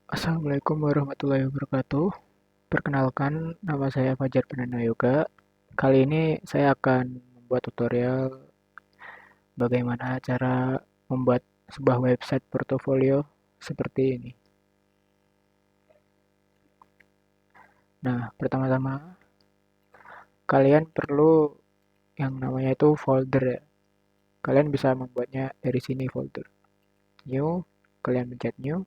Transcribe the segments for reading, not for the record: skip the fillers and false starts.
Assalamualaikum warahmatullahi wabarakatuh. Perkenalkan, nama saya Fajar Pranana Yoga. Kali ini saya akan membuat tutorial bagaimana cara membuat sebuah website portofolio seperti ini. Nah, pertama-tama kalian perlu yang namanya itu folder ya. Kalian bisa membuatnya dari sini folder. New, kalian pencet new,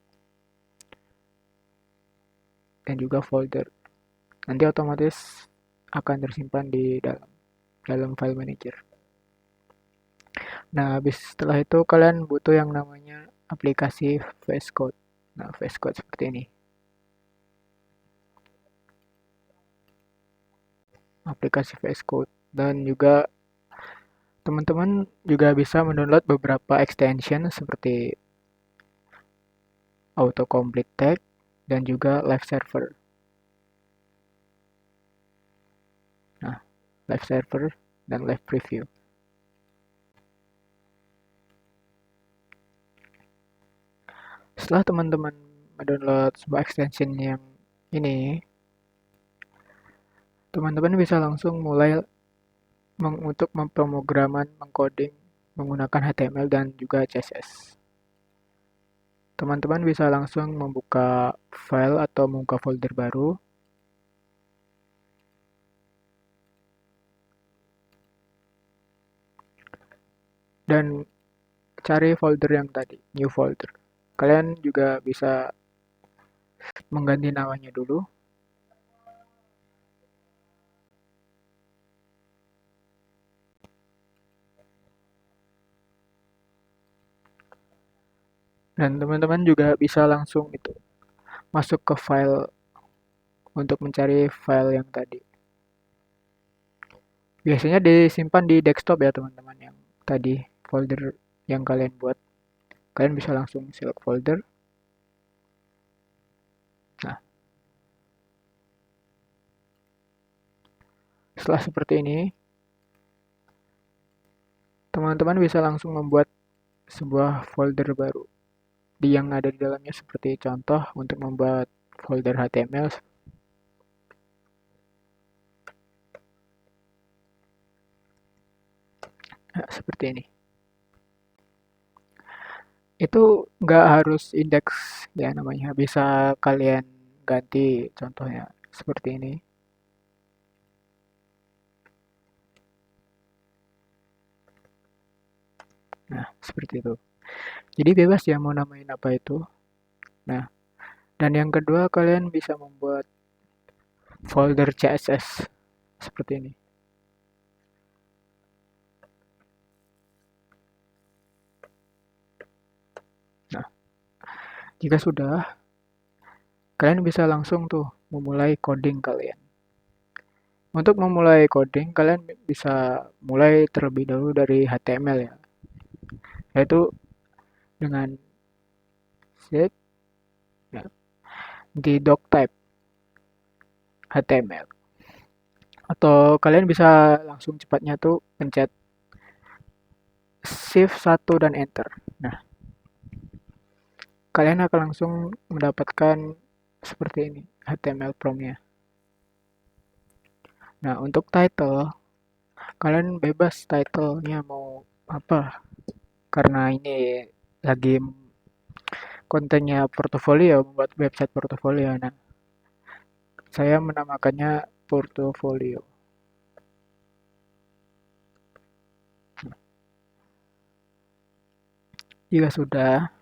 dan juga folder. Nanti otomatis akan tersimpan di dalam file manager. Nah, habis setelah itu kalian butuh yang namanya aplikasi VS Code. Nah, VS Code seperti ini. Aplikasi VS Code. Dan juga teman-teman juga bisa mendownload beberapa extension seperti autocomplete tag dan juga live server. Nah, live server dan live preview. Setelah teman-teman mendownload sebuah extension yang ini, teman-teman bisa langsung mulai untuk pemrograman mengcoding menggunakan HTML dan juga CSS. Teman-teman bisa langsung membuka file atau membuka folder baru. Dan cari folder yang tadi, new folder. Kalian juga bisa mengganti namanya dulu. Dan teman-teman juga bisa langsung itu masuk ke file untuk mencari file yang tadi. Biasanya disimpan di desktop ya teman-teman yang tadi folder yang kalian buat. Kalian bisa langsung select folder. Nah, setelah seperti ini, teman-teman bisa langsung membuat sebuah folder baru yang ada di dalamnya seperti contoh untuk membuat folder HTML. Nah, seperti ini. Itu nggak harus indeks ya namanya. Bisa kalian ganti contohnya seperti ini. Nah, seperti itu. Jadi bebas ya mau namain apa itu. Nah, dan yang kedua kalian bisa membuat folder CSS seperti ini. Nah, jika sudah, kalian bisa langsung tuh memulai coding kalian. Untuk memulai coding, kalian bisa mulai terlebih dahulu dari HTML ya, yaitu dengan set ya, di doctype HTML. Atau kalian bisa langsung cepatnya tuh pencet Shift 1 dan Enter. Nah, kalian akan langsung mendapatkan seperti ini HTML prompt-nya. Nah, untuk title, kalian bebas title-nya mau apa. Karena ini lagi kontennya portofolio, membuat website portofolio. Nah, saya menamakannya portofolio. Jika sudah,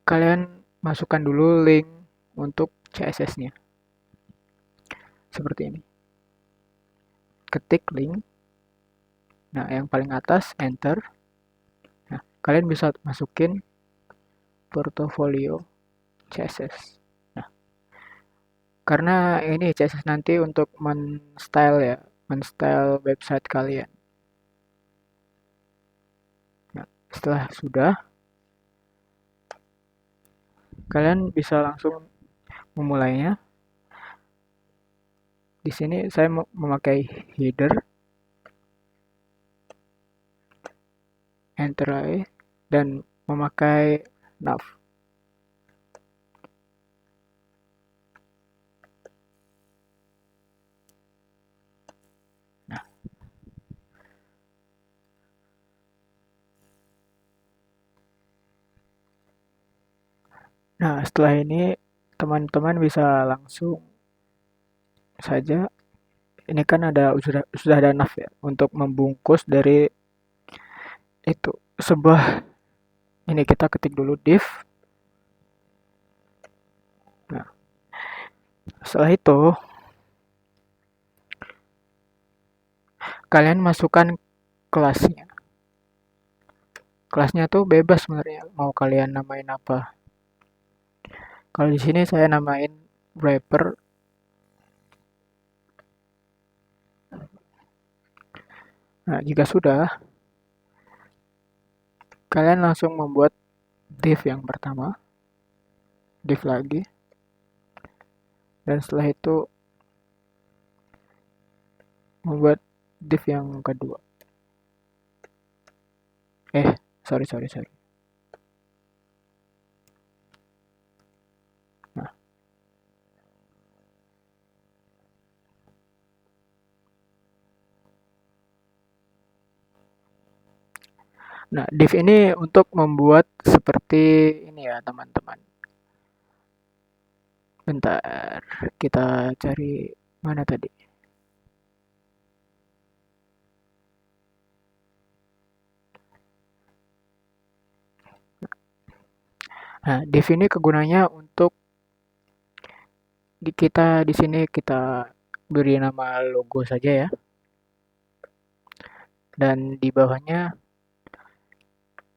kalian masukkan dulu link untuk CSS-nya. Seperti ini. Ketik link. Nah, yang paling atas, enter. Nah, kalian bisa masukin portofolio CSS. Nah, karena ini CSS nanti untuk men-style ya, men-style website kalian. Nah, setelah sudah, kalian bisa langsung memulainya. Di sini saya memakai header, enter dan memakai nav. Nah, setelah ini teman-teman bisa langsung saja, ini kan sudah ada nav ya untuk membungkus dari itu sebuah, ini kita ketik dulu div. Nah, setelah itu kalian masukkan kelasnya. Kelasnya tuh bebas sebenarnya, mau kalian namain apa. Kalau di sini saya namain wrapper. Nah, jika sudah, kalian langsung membuat div yang pertama, div lagi, dan setelah itu membuat div yang kedua. Sorry, sorry, sorry. Nah, div ini untuk membuat seperti ini ya, teman-teman. Bentar, kita cari mana tadi. Nah, div ini kegunanya untuk kita di sini kita beri nama logo saja ya, dan di bawahnya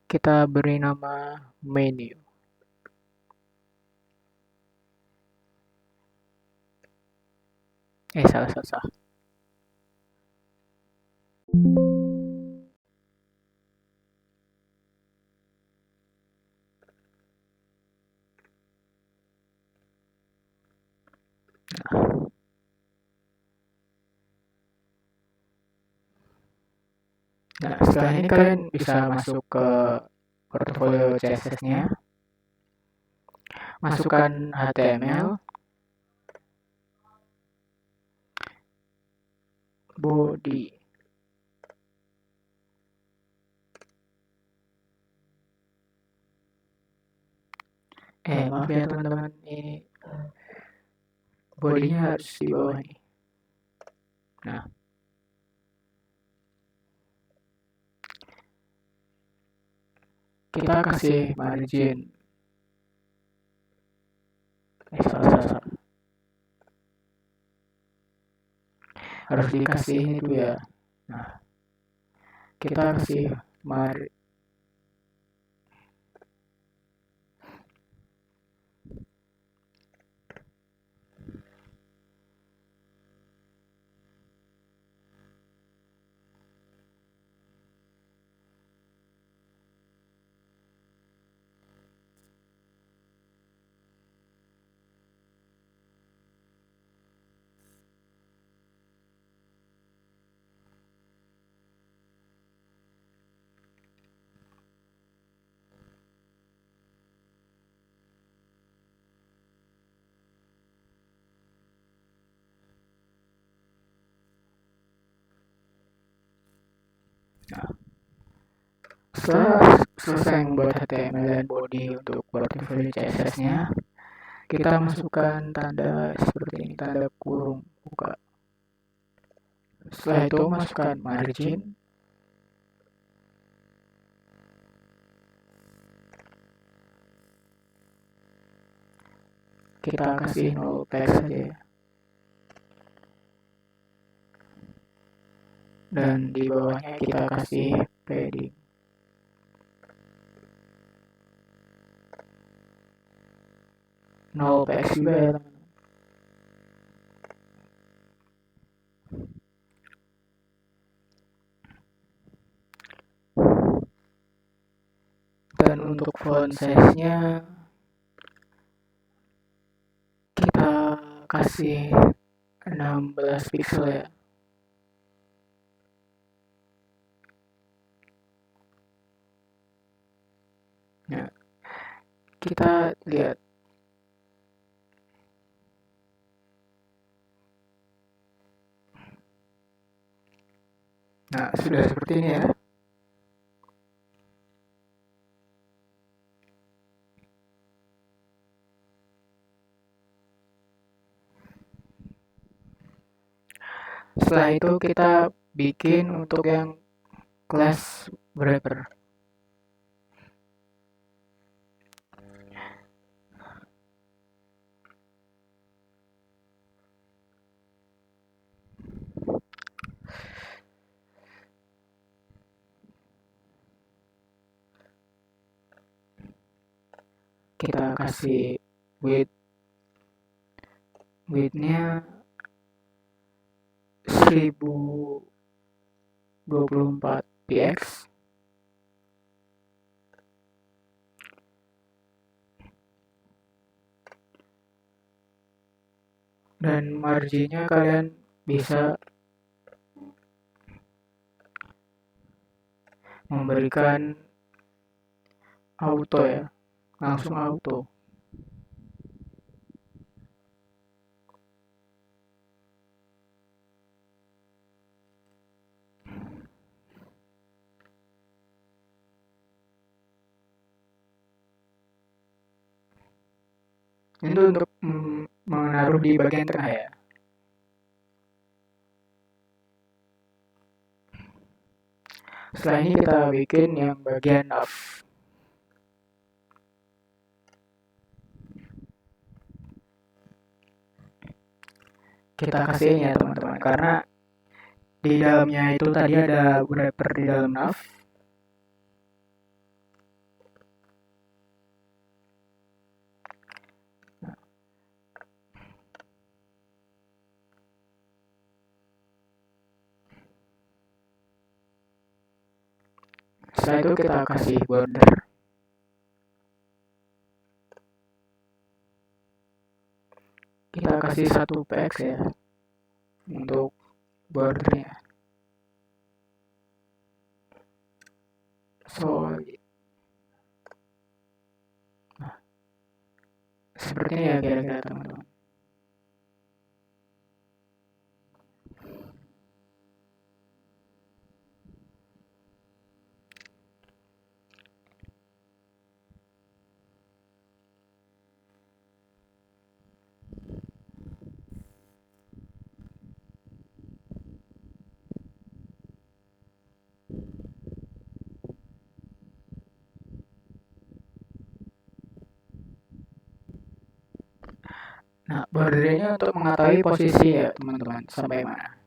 kita beri nama menu. Salah, salah, salah. Nah, setelah ini kalian bisa masuk ke portfolio CSS-nya, masukkan HTML, body. Maaf ya teman-teman, ini bodinya harus di bawah nih. Nah, kita kasih margin. Salah, salah, salah. Harus dikasih ini dulu ya. Nah, kita kasih margin. Nah, setelah selesai membuat HTML dan body untuk portfolio CSS-nya, kita masukkan tanda seperti ini, tanda kurung buka. Setelah itu masukkan margin. Kita kasih null text saja ya. Dan di bawahnya kita kasih padding. Null text juga ya teman. Dan untuk font size-nya kita kasih 16 pixel ya. Nah, kita lihat. Nah, sudah seperti ini ya. Setelah itu kita bikin untuk yang class wrapper. Kita kasih widthnya 1024 px, dan marginnya kalian bisa memberikan auto ya, langsung auto. Itu untuk menaruh di bagian tengah ya. Setelah ini kita bikin yang bagian off. Kita kasihin ya teman-teman, karena di dalamnya itu tadi ada wrapper di dalam nav. Setelah itu kita kasih border. Kita kasih 1 px ya untuk bordernya. Nah, sepertinya ya kira-kira teman-teman. Nah, bordernya untuk mengetahui posisi ya teman-teman, sampai mana.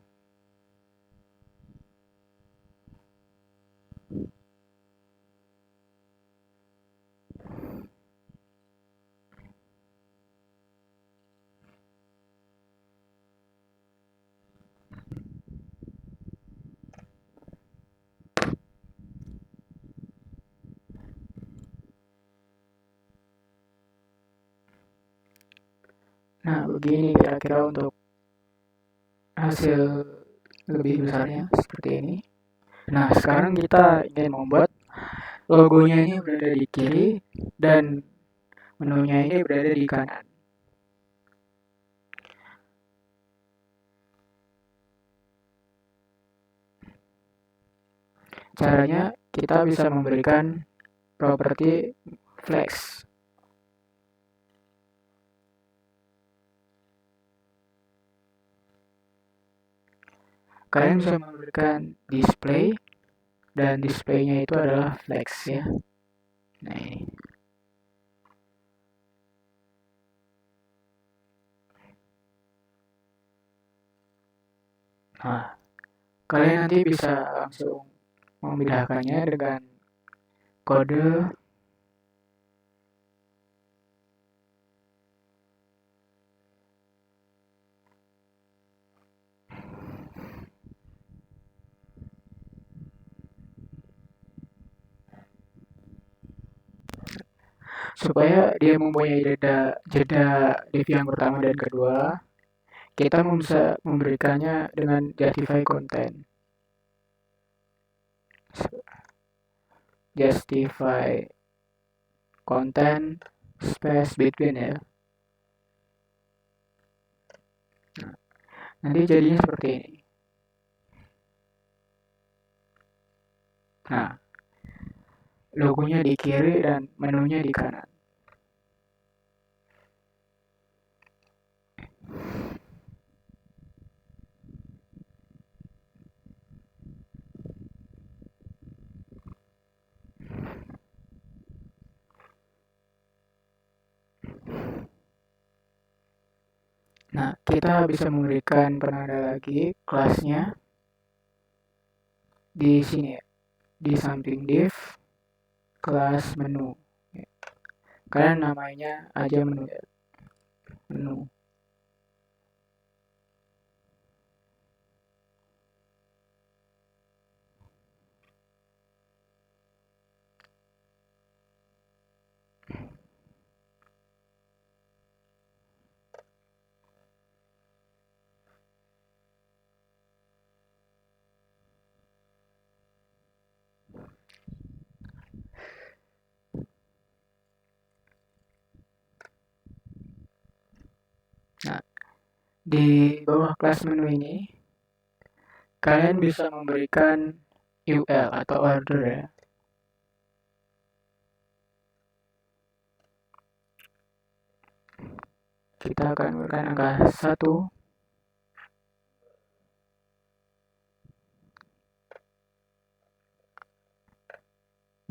Nah, begini kira-kira untuk hasil lebih besarnya seperti ini. Nah, sekarang kita ingin membuat logonya ini berada di kiri dan menunya ini berada di kanan. Caranya kita bisa memberikan properti flex. Kalian bisa memberikan display, dan displaynya itu adalah flex ya. Nah ini. Nah, kalian nanti bisa langsung memindahkannya dengan kode supaya dia mempunyai jeda div yang pertama dan kedua. Kita bisa memberikannya dengan justify content. Justify content space between ya. Nanti jadinya seperti ini. Nah, logonya di kiri dan menunya di kanan. Nah, kita bisa memberikan penanda lagi kelasnya di sini ya, di samping div kelas menu. Kalian namanya aja menu ya, menu. Nah, di bawah kelas menu ini kalian bisa memberikan UL atau order ya. Kita akan memberikan angka 1.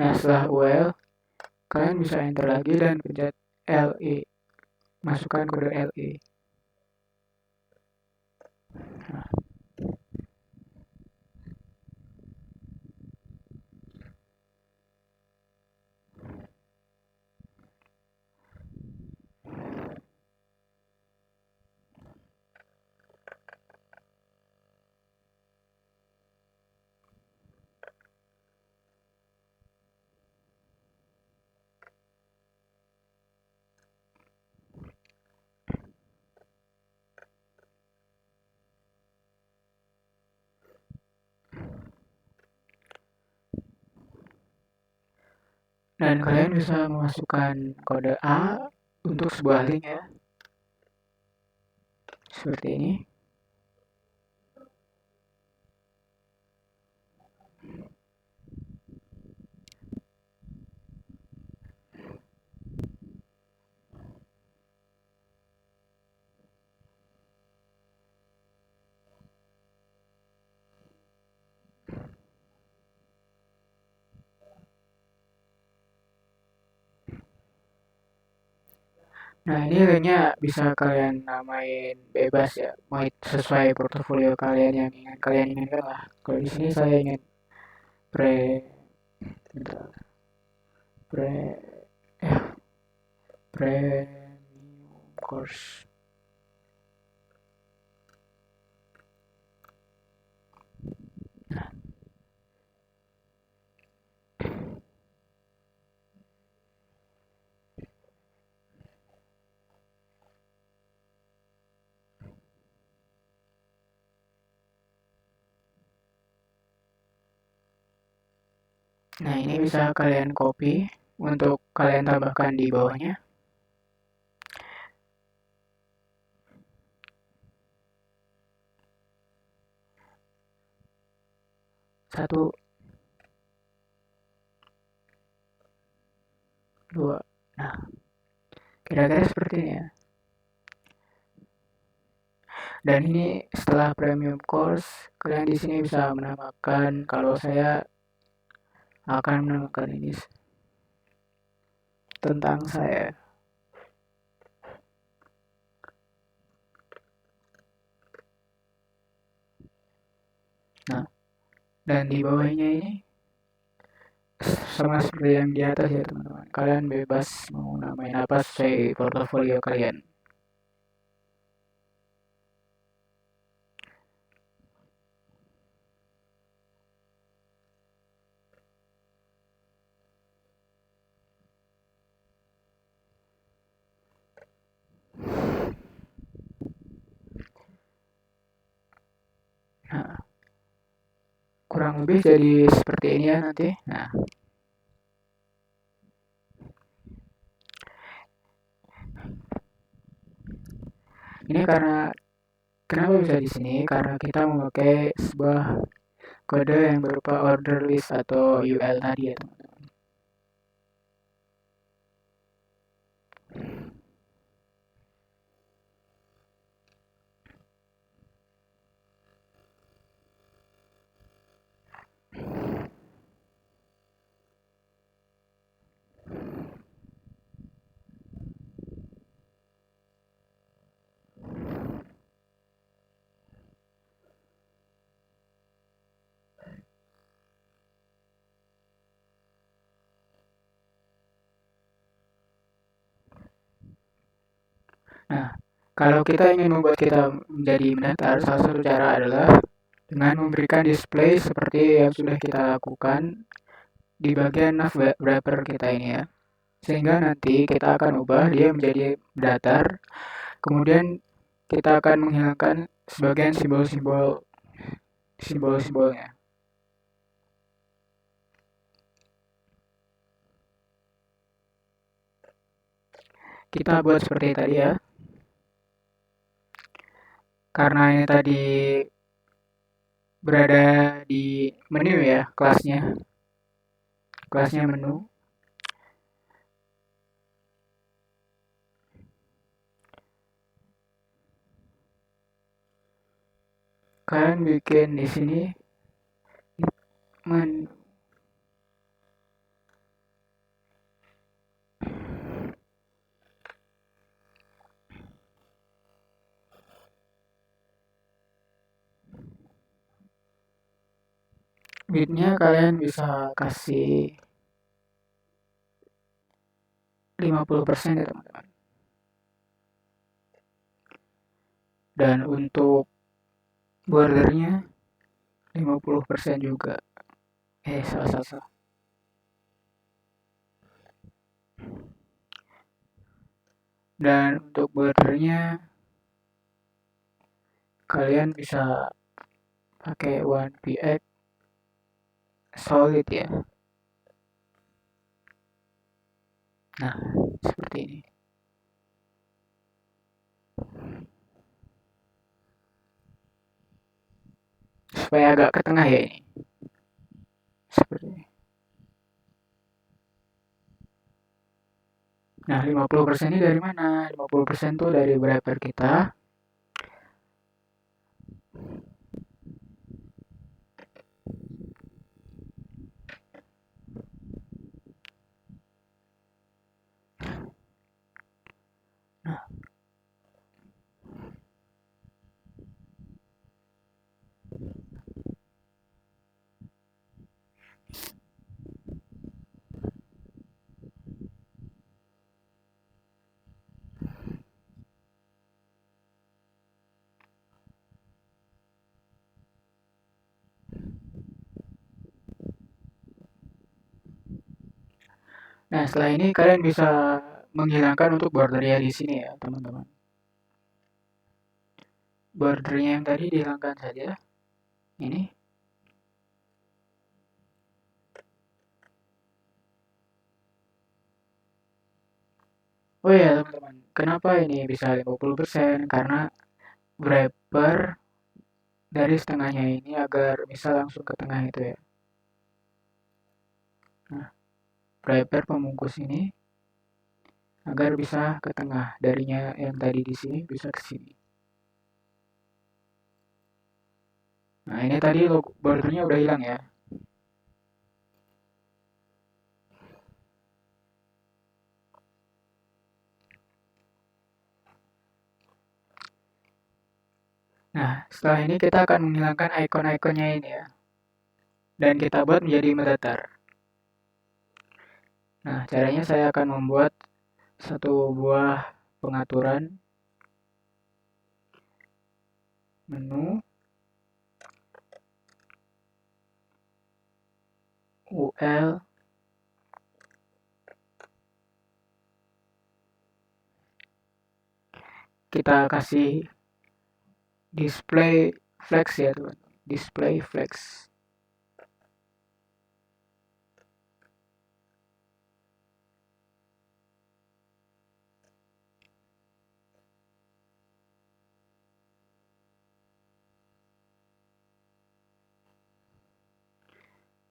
Nah, setelah UL, kalian bisa enter lagi dan pencet LE. Masukkan kode LE. Dan kalian bisa memasukkan kode A untuk sebuah link ya. Seperti ini. Nah, ini linknya bisa kalian namain bebas ya, mau sesuai portofolio kalian yang ingin kalian inginkan lah. Kalau di sini saya ingin pre, bentar, pre, premium course. Nah, ini bisa kalian copy untuk kalian tambahkan di bawahnya. Satu, dua. Nah, kira-kira seperti ini ya. Dan ini setelah premium course, kalian di sini bisa menambahkan, kalau saya akan menambahkan ini tentang saya. Nah, dan di bawahnya ini sama seperti yang di atas ya teman-teman. Kalian bebas mau namain apa sesuai portofolio kalian. Nah, kurang lebih jadi seperti ini ya nanti. Nah, ini karena kenapa bisa di sini? Karena kita memakai sebuah kode yang berupa order list atau UL tadi ya teman. Nah, kalau kita ingin membuat kita menjadi mendatar, salah satu cara adalah dengan memberikan display seperti yang sudah kita lakukan di bagian nav wrapper kita ini ya. Sehingga nanti kita akan ubah dia menjadi datar. Kemudian kita akan menghilangkan sebagian simbol-simbolnya. Kita buat seperti tadi ya. Karena ini tadi berada di menu ya, kelasnya menu. Kalian bikin di sini menu. Widthnya kalian bisa kasih 50% ya teman-teman. Dan untuk bordernya 50% juga. Salah. Dan untuk bordernya kalian bisa pakai 1px solid ya. Nah, seperti ini. Supaya agak ke tengah ya ini. Seperti ini. Nah, 50% ini dari mana? 50% tuh dari wrapper kita. Nah, setelah ini kalian bisa menghilangkan untuk bordernya di sini ya, teman-teman. Bordernya yang tadi dihilangkan saja. Ini. Oh iya, teman-teman. Kenapa ini bisa 50%? Karena wrapper dari setengahnya ini agar bisa langsung ke tengah itu ya. Nah, wrapper pembungkus ini agar bisa ke tengah. Darinya yang tadi di sini bisa ke sini. Nah, ini tadi bordernya udah hilang ya. Nah, setelah ini kita akan menghilangkan icon-iconnya ini ya. Dan kita buat menjadi mendatar. Nah, caranya saya akan membuat satu buah pengaturan menu UL kita kasih display flex ya teman, display flex.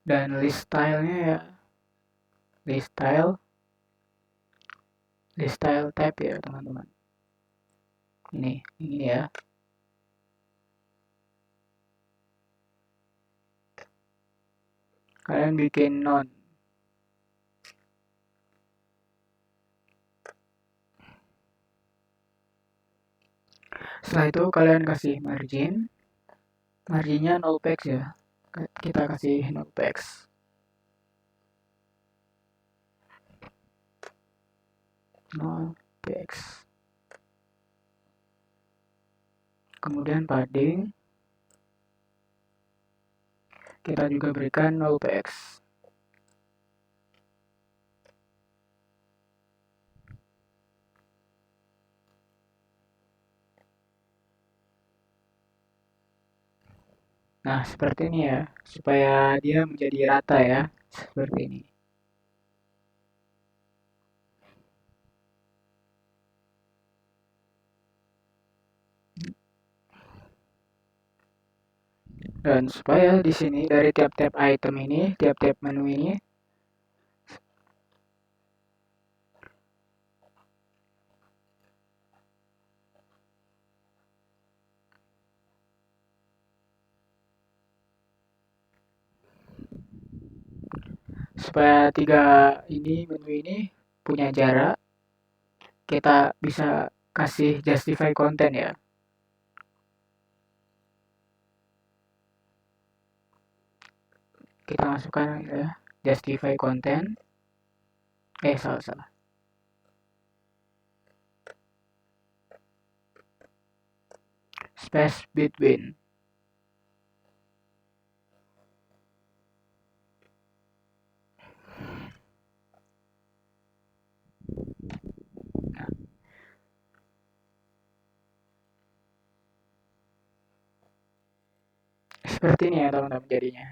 Dan list stylenya ya list style tab ya teman-teman. Ini ya. Kalian bikin non. Setelah itu kalian kasih marginnya 0 px ya. Kita kasih 0 px. No px. kemudian padding, kita juga berikan 0px. Nah, seperti ini ya, supaya dia menjadi rata ya, seperti ini. Dan supaya di sini dari tiap-tiap item ini, tiap-tiap menu ini, supaya tiga menu ini punya jarak, kita bisa kasih justify konten ya. Kita masukkan ya, justify konten. Salah. Space between. Nah, seperti ini ya teman-teman jadinya.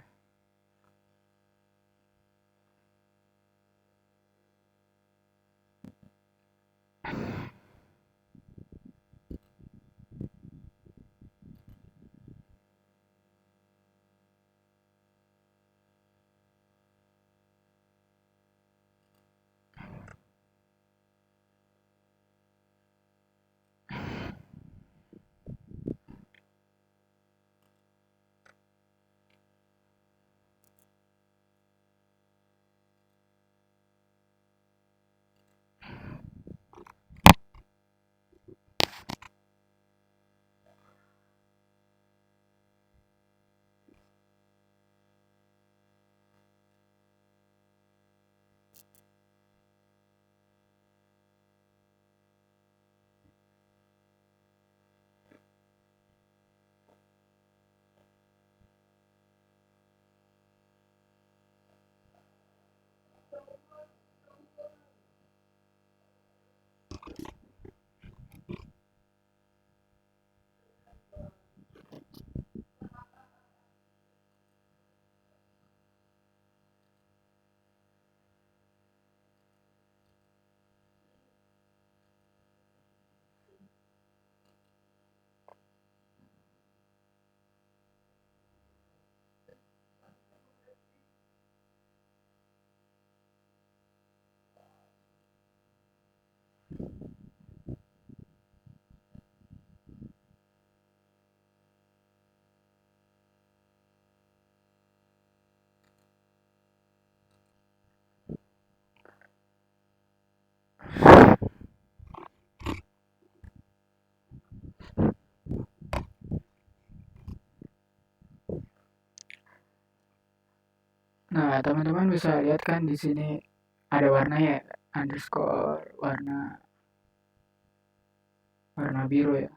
Nah, teman-teman bisa lihat kan di sini ada warnanya underscore warna warna biru ya.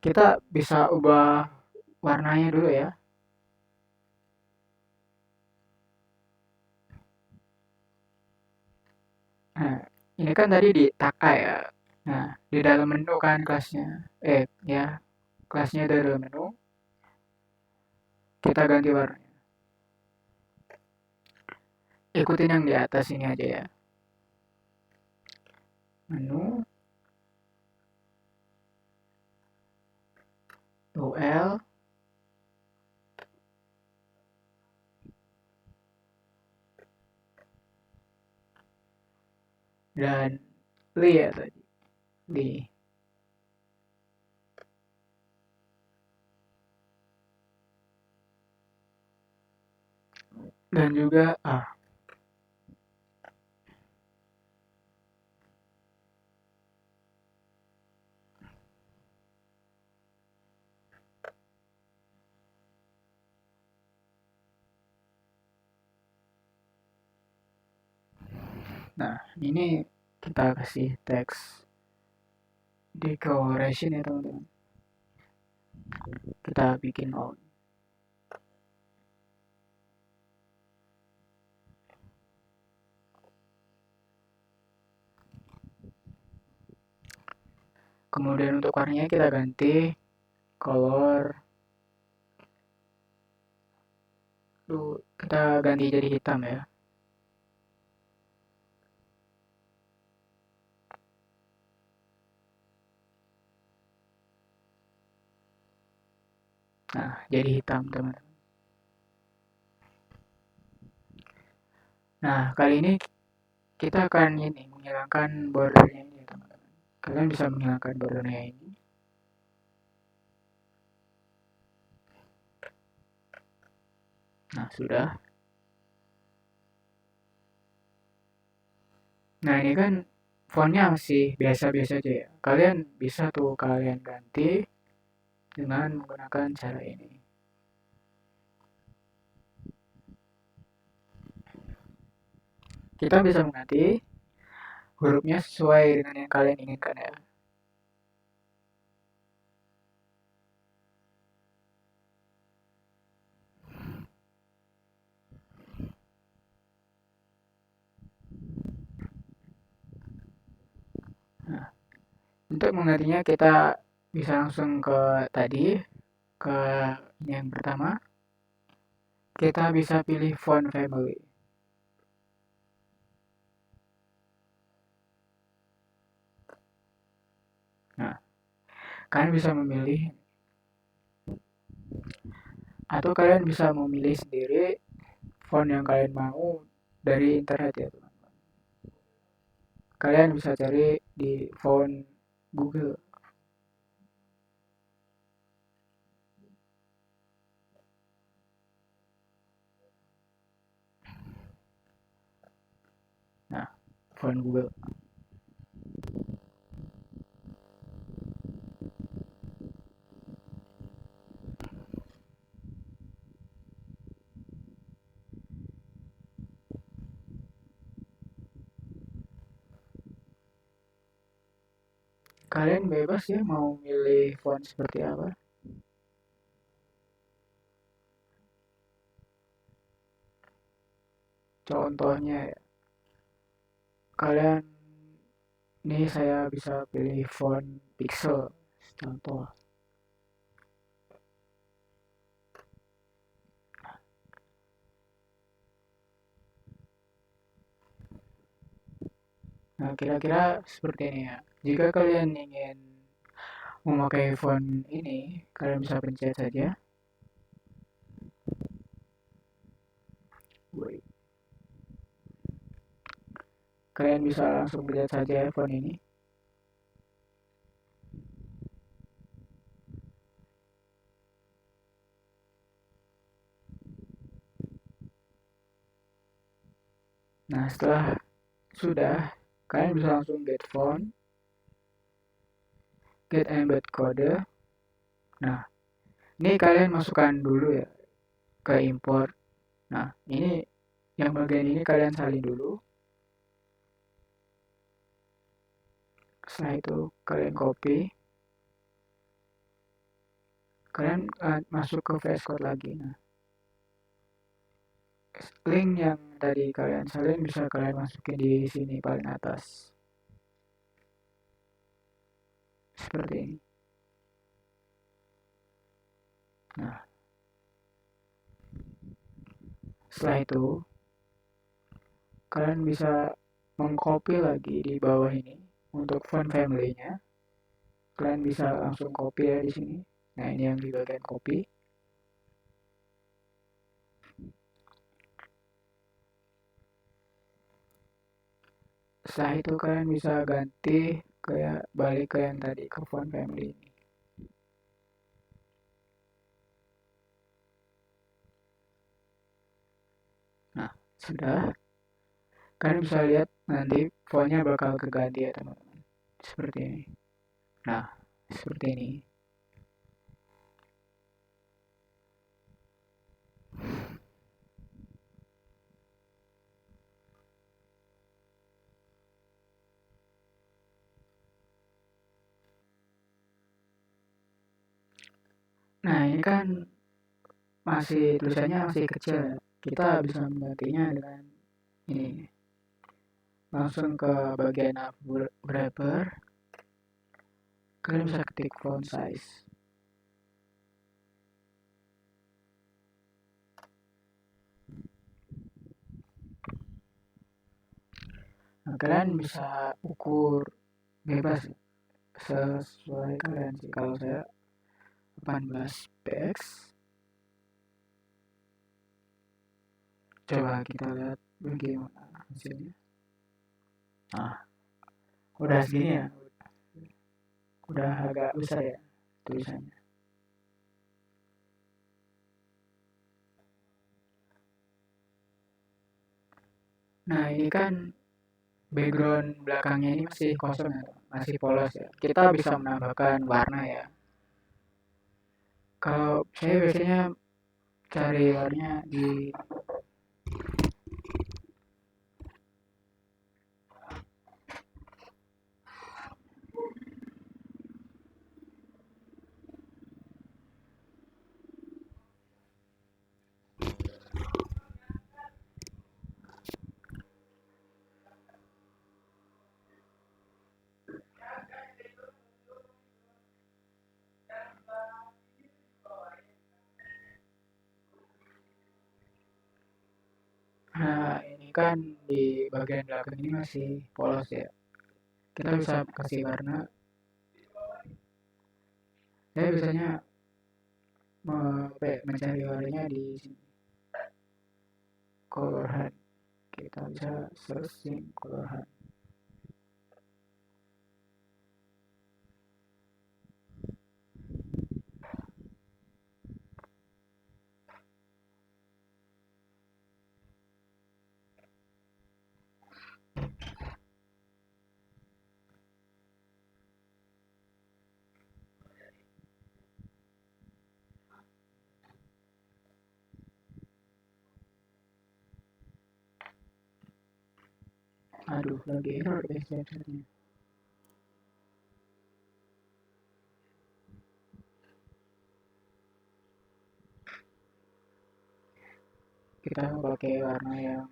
Kita bisa ubah warnanya dulu ya. Nah, ini kan tadi di Taka ya. Nah, di dalam menu kan kelasnya. Ya, kelasnya dari dalam menu. Kita ganti warna. Ikutin yang di atas ini aja ya. Menu, UL, dan Li ya tadi. Li. Dan juga Nah, ini kita kasih teks decoration ya teman-teman. Kita bikin out. Kemudian untuk warnanya kita ganti color. Kita ganti jadi hitam ya. Nah, jadi hitam teman-teman. Nah, kali ini kita akan menghilangkan bordernya ini teman-teman. Kalian bisa menghilangkan bordernya ini. Nah, sudah. Nah, ini kan fontnya masih biasa-biasa aja ya. Kalian bisa tuh kalian ganti dengan menggunakan cara ini. Kita bisa mengganti hurufnya sesuai dengan yang kalian inginkan ya. Nah, untuk menggantinya kita bisa langsung ke tadi, ke yang pertama. Kita bisa pilih font family. Nah, kalian bisa memilih atau kalian bisa memilih sendiri font yang kalian mau dari internet ya teman. Kalian bisa cari di font Google. Nah, font Google. Kalian bebas ya mau milih font seperti apa. Contohnya ya, kalian ini saya bisa pilih font pixel contoh. Nah, kira-kira seperti ini ya. Jika kalian ingin memakai font ini, kalian bisa pencet saja. Wait. Kalian bisa langsung pencet saja font ini. Nah, setelah sudah, kalian bisa langsung get font, get embed kode. Nah, ini kalian masukkan dulu ya ke import. Nah, ini yang bagian ini kalian salin dulu. Setelah itu kalian copy. Kalian masuk ke VS Code lagi. Nah, link yang tadi kalian salin bisa kalian masukin di sini paling atas. Seperti ini. Nah, setelah itu kalian bisa mengcopy lagi di bawah ini untuk font family-nya. Kalian bisa langsung copy ya di sini. Nah, ini yang di bagian copy. Setelah itu kalian bisa ganti kayak balik ke yang tadi ke font family ini. Nah, sudah. Kalian bisa lihat nanti fontnya bakal keganti ya teman-teman. Seperti ini. Nah, seperti ini. Nah, ini kan masih tulisannya masih kecil ya. Kita bisa menggantinya dengan ini. Langsung ke bagian wrapper, kalian bisa ketik font size. Nah, kalian bisa ukur bebas sesuai kalian sih. Kalau saya 18 px. Coba kita lihat bagaimana hasilnya. Nah, udah segini ya. Udah agak besar ya tulisannya. Nah, ini kan background belakangnya ini masih kosong ya, masih polos ya. Kita bisa menambahkan warna ya. Kalau saya biasanya cari warnanya di Nah, ini kan di bagian belakang ini masih polos ya. Kita bisa kasih warna. Saya biasanya mencari warnanya di sini. Color hand. Kita bisa searching color hand. Aduh, lagi error guys websitenya. Kita pakai warna yang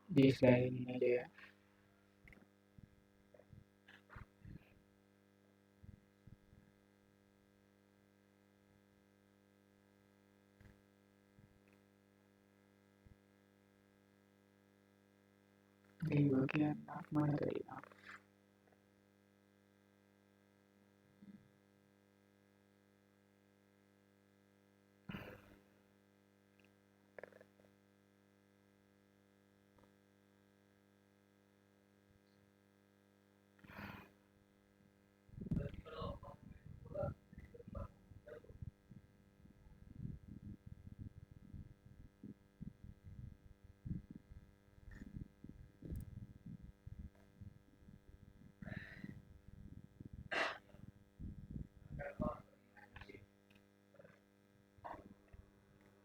di slide ini aja ya. Di bagian mana tadi?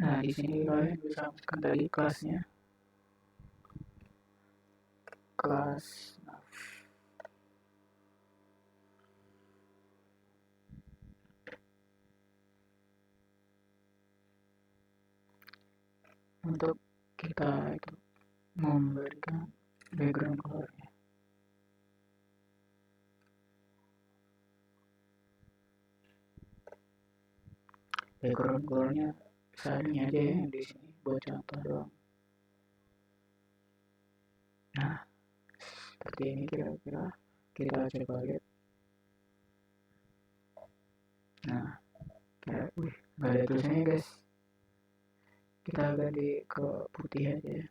Nah, di sini kalian bisa masukkan tadi kelasnya. Kelas untuk kita itu memberikan background colornya. Background colornya seadanya aja ya di sini buat contoh doang. Nah, seperti ini kira-kira kita coba lihat. Nah, kayak, nggak ada tulisannya guys. Kita ganti ke putih aja ya.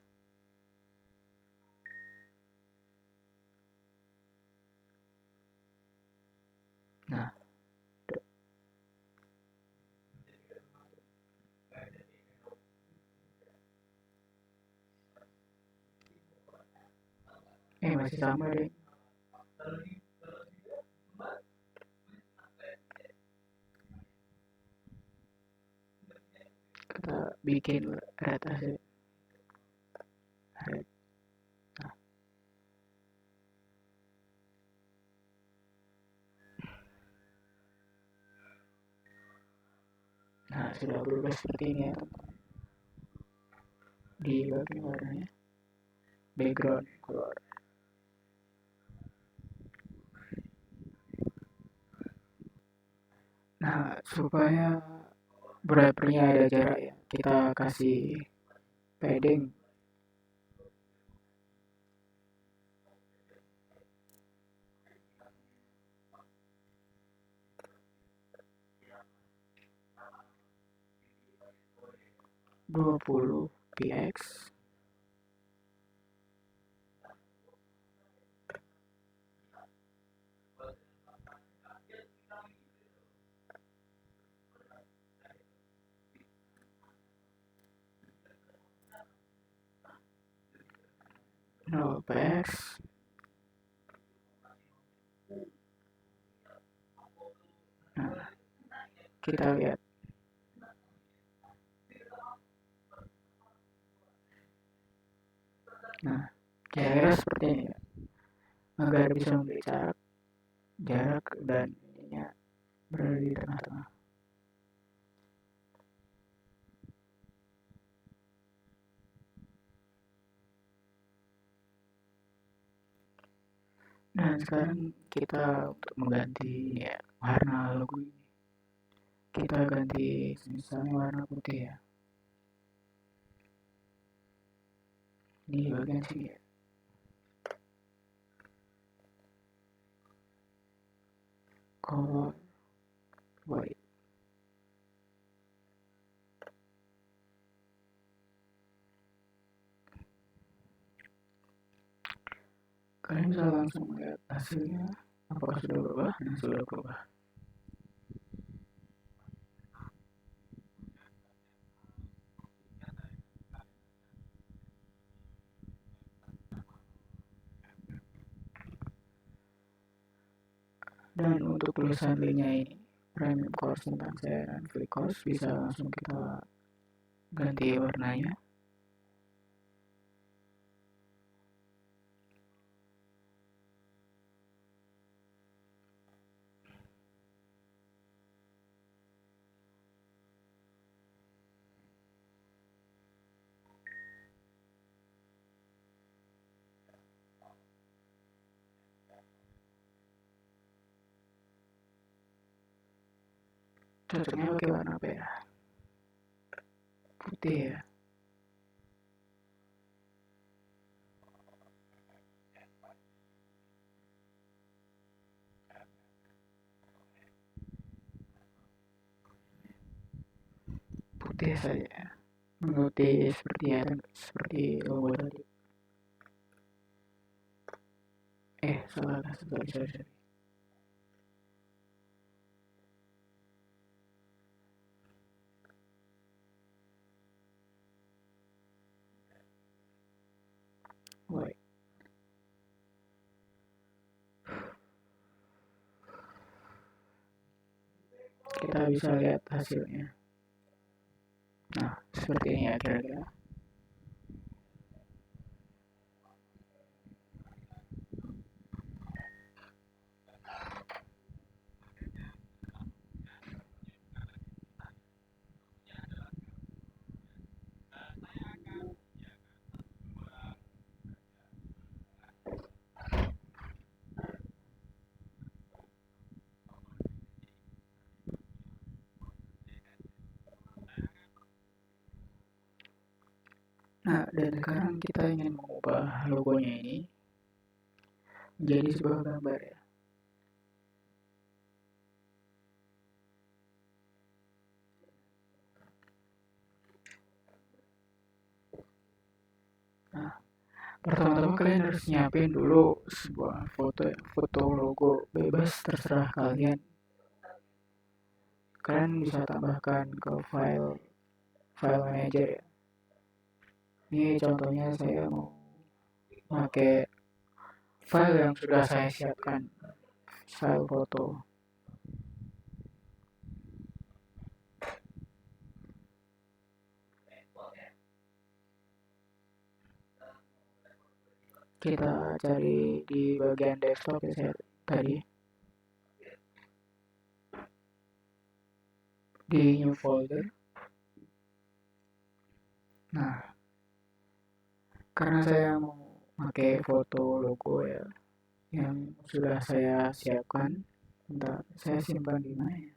Nah, masih sama deh. Kita bikin red aja. Red. Nah. Nah, sudah berubah seperti ini ya, di bagian warnanya, background color. Nah, supaya wrappernya ada jarak ya, kita kasih padding 20 px. No px. Nah, kita lihat. Nah, kira-kira seperti ini ya, agar bisa memberi jarak dan ininya berada di tengah-tengah. Dan sekarang kita untuk mengganti ya warna logo ini, kita ganti misalnya warna putih ya. Di bagian sini ya. Color white. Kalian bisa langsung melihat hasilnya, apakah sudah berubah? Nah, sudah berubah. Dan untuk tulisan linknya ini, premium course tentang saya dan free course, bisa langsung kita ganti warnanya. Cocoknya pakai warna apa ya? Putih ya. Putih saja. Mengikuti seperti logo tadi. Salah, sorry. White. Kita bisa lihat hasilnya. Nah, seperti ini ya kira-kira. Nah, dan sekarang kita ingin mengubah logonya ini menjadi sebuah gambar ya. Nah, pertama-tama kalian harus nyiapin dulu sebuah foto logo bebas terserah kalian. Kalian bisa tambahkan ke file manager ya. Ini contohnya saya mau pakai file yang sudah saya siapkan, file foto. Kita cari di bagian desktop ya saya tadi. Di new folder, Nah, karena saya mau pakai foto logo ya yang sudah saya siapkan, bentar, saya simpan di mana ya?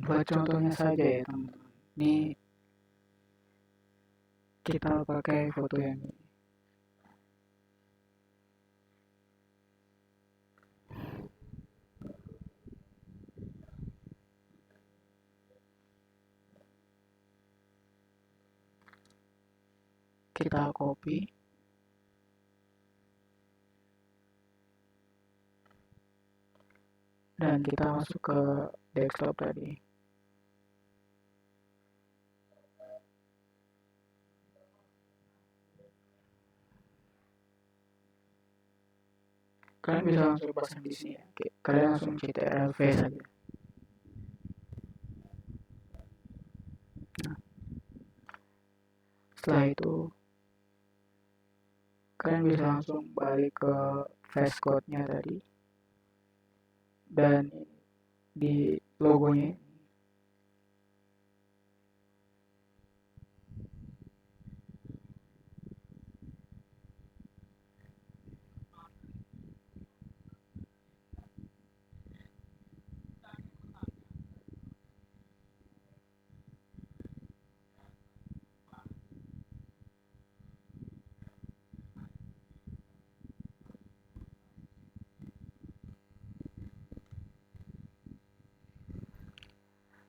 Buat contohnya saja ya teman-teman. Ini kita pakai foto yang ini. Kita copy dan kita masuk ke desktop tadi. Kalian bisa langsung pasang di sini ya. Kalian langsung CTRL-V saja. Nah, setelah itu kalian bisa langsung balik ke face code-nya tadi dan di logonya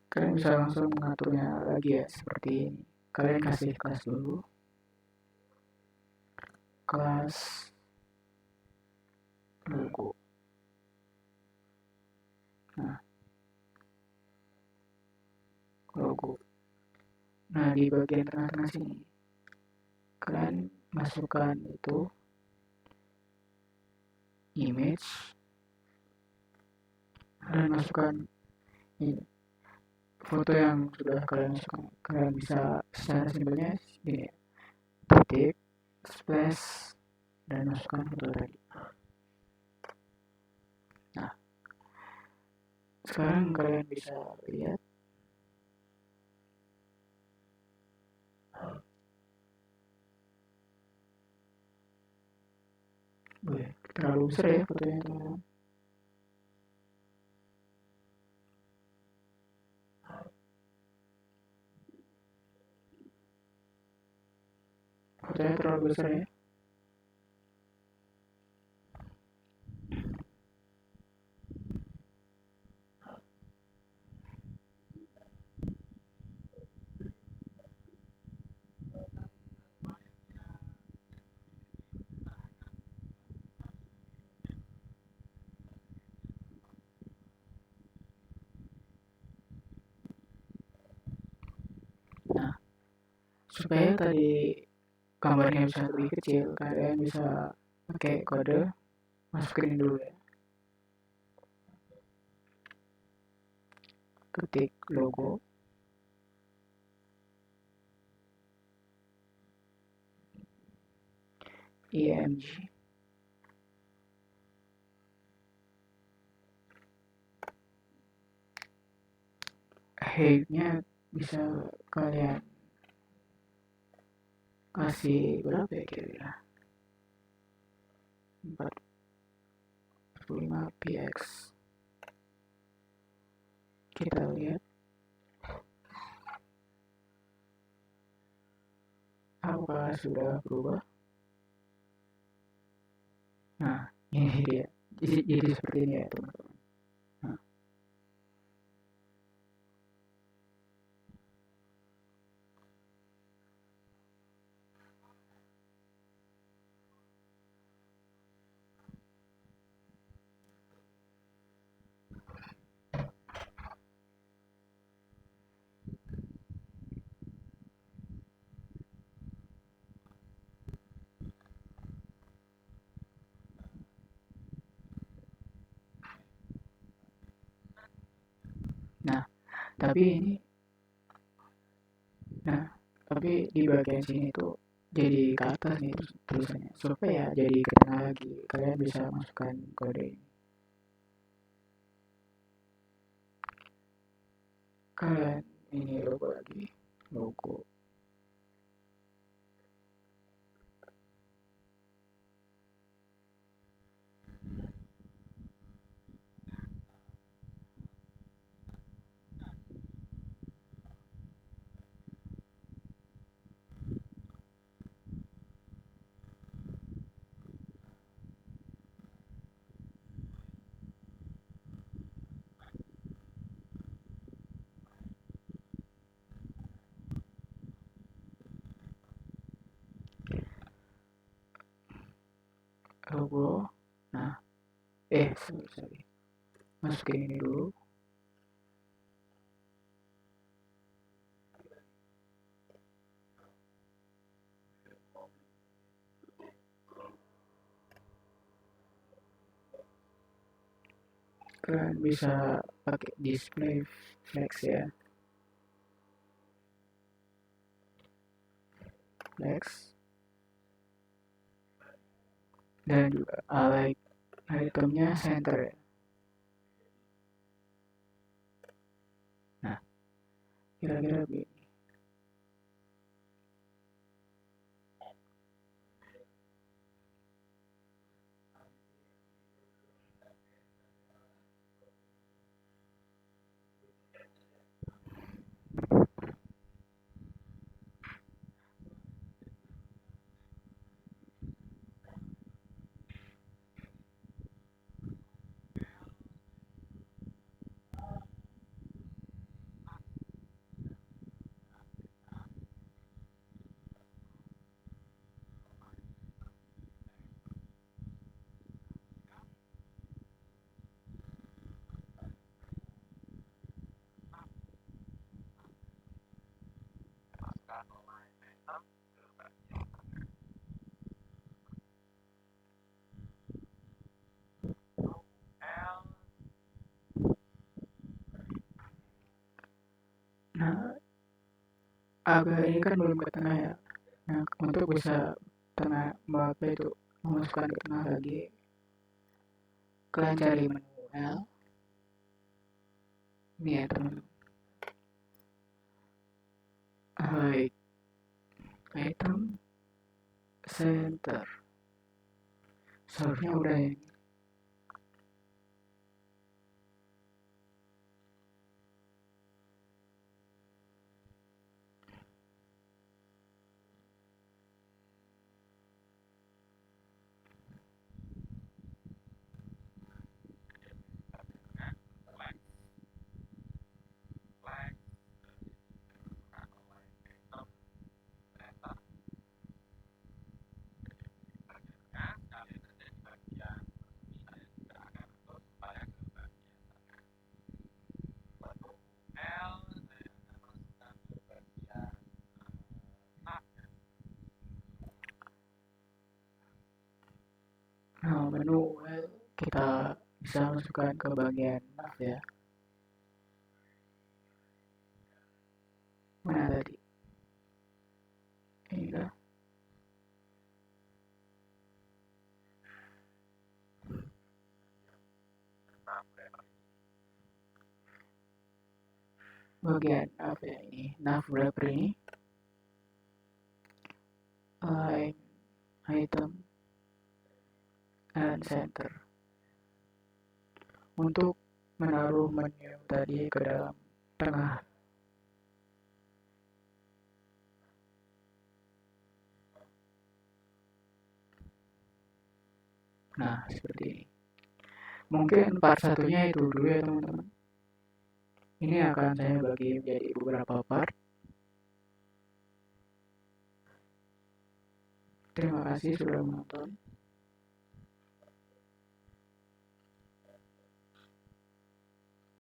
kalian bisa langsung mengaturnya lagi ya seperti ini. Kalian kasih kelas dulu, kelas logo. Nah, logo. Nah, di bagian tengah-tengah sini kalian masukkan itu image dan masukkan ini foto yang sudah kalian masukkan. Kalian bisa secara simpelnya ini ya, titik, splash, dan masukkan foto tadi. Nah, sekarang kalian bisa lihat terlalu besar ya fotonya teman-teman. Fotonya terlalu besar ya. Nah, supaya tadi gambarnya bisa lebih kecil, kalian bisa pakai kode masukin dulu ya. Ketik logo, img, height-nya bisa kalian kasih berapa ya kira-kira, 45 px. Kita lihat apakah sudah berubah. Nah, ini dia. Jadi seperti ini ya teman-teman. Nah, Tapi ini, nah, tapi di bagian sini tuh jadi ke atas nih terus tulisannya. Supaya jadi ke tengah lagi, kalian bisa masukkan kode ini. Kalian ini logo lagi, logo. Logo. Nah, sorry. Masukin ini dulu. Kalian bisa pakai display flex ya. Flex. Dan juga like itemnya center ya. Nah, kira-kira begini. Nah, agak ini kan belum ke tengah ya. Nah, untuk bisa tengah apa itu memasukkan ke tengah lagi, kalian cari menu L. Ini ya teman-teman. Hide item center. Seharusnya udah ya. Nah, menu L kita bisa masukkan ke bagian nav ya. Mana tadi? Ini kah? Bagian apa ya ini? Nav wrapper ini. Align item and center. Untuk menaruh menu tadi ke dalam tengah. Nah, seperti ini. Mungkin part satunya itu dulu ya teman-teman. Ini akan saya bagi menjadi beberapa part. Terima kasih sudah menonton.